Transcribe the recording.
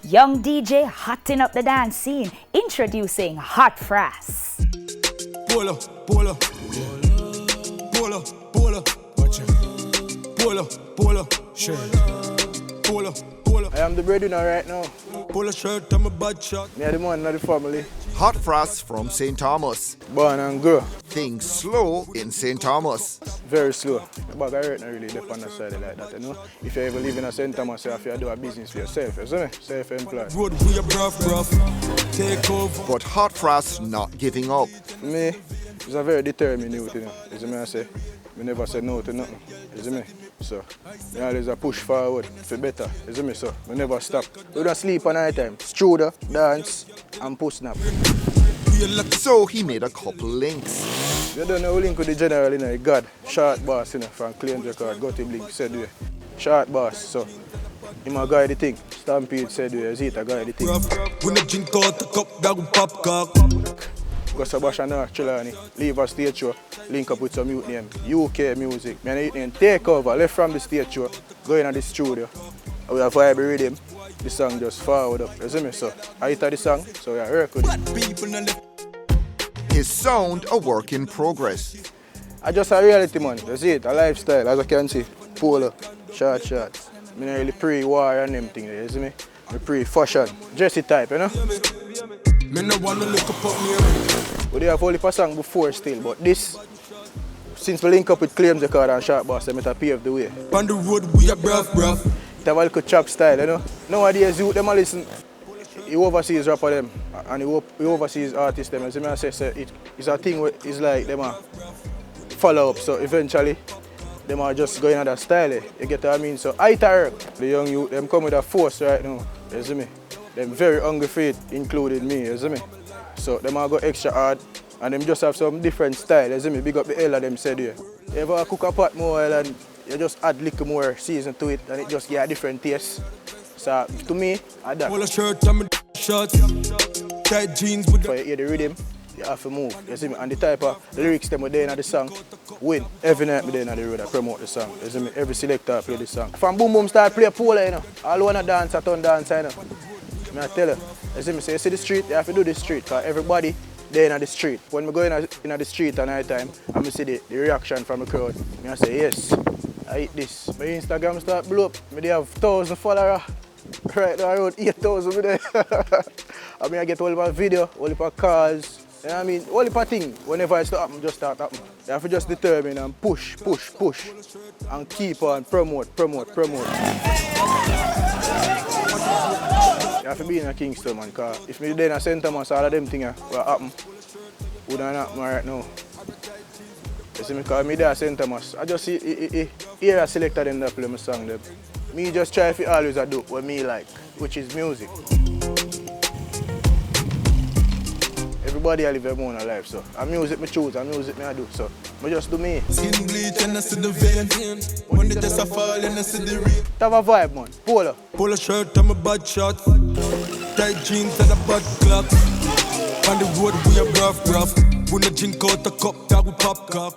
Young DJ hotting up the dance scene, introducing Hot Frass. Pull up, pull up, pull up, pull up, watch it. Pull up, pull up, shirt. Pull up, pull up. I am the breadwinner right now. Pull a shirt, I'm a bad shot. Me are the man of the family. Hot Frass from St. Thomas. Born and grow. Things slow in St. Thomas. Very slow. But I hurt not really dep on the side like that, you know. If you ever live in a St. Thomas, you have to do a business for yourself, you see me? Self-employed. Road we a rough, take over. But Hot Frass not giving up. Me, is a very determined youth, you know. You see me, I say, me never say no to nothing. You see me? So, me always a push forward for better. You see me? So, me never stop. We don't sleep at night time. Struder, dance, and push snap. So he made a couple links. You don't know who link with the general, you know, God, short boss, you know, from Claims Record, got him link, said way. Short boss, so, him a guy the thing. Stampede said way, Zita guy the thing. When the drink out the cup, that will pop cock. Go Sebastian Trelawney, leave a stage show, link up with some youth name, UK music. Me and the youth name take over, left from the stage show, go in the studio. We have vibe rhythm, the song just forward up, you see me? So, I hit the song, so we work with it. His sound a work in progress. I just a reality man, you see it, a lifestyle, as I can see, polo, short shots. I don't really pre-war and them things, you see me? I pre-fashion, dressy type, you know? Me no wanna look up me. We have only a song before still, but this, since we link up with Claims Record and Sharp Boss, them it pave the way. On the road we a rough. They have a little chop style, you know? Nowadays, youth them a listen, he overseas rapper them, and he overseas artists them. As I say, it's a thing where it's like them a follow up, so eventually, them are just going on that style, you get what I mean? So I work. The young youth, them come with a force right now, you see me? Them very hungry for it, including me, you see me? So them are go extra hard, and them just have some different style, you see me? Big up the hell of them said here. You ever cook a pot more and you just add little more season to it, and it just get a different taste. So to me, I that. Pull a shirt, I'm a shot. Tight jeans with For you hear the rhythm, you have to move, you see me? And the type of lyrics them were in the song, win. Every night me there in the road I promote the song, you see me? Every selector play the song. From Boom Boom start play polo, you know? All wanna dance, I turn dance, you know? I tell you, you see me, so you see the street, you have to do the street, because everybody there in the street. When we go in the street at night time, and I see the reaction from the crowd, I say, yes, I eat this. My Instagram start blow up, I have 1,000 followers, right now around 8,000 there. I mean, I get all of my video, all of my calls, you know what I mean, all of my things. Whenever it start happen, just start happen. You have to just determine and push, and keep on promote. You have to be in a Kingston, man, because if me there in a St. Thomas, all of them things will happen. Wouldn't happen right now. You see me, because me there in St. Thomas, I just hear a selector them that play my song. Them. Me just try to always do what me like, which is music. Everybody I live their own life, so and music me choose, and music me I do, so I just do me. skin bleach and I see the vein. When they just a fall and I see the rain. Have a vibe, man. Polo. Pull a shirt, I'm a bad shot. Tight jeans and a bad clock. On the road we a rough. When I drink out the cup, that will pop cock.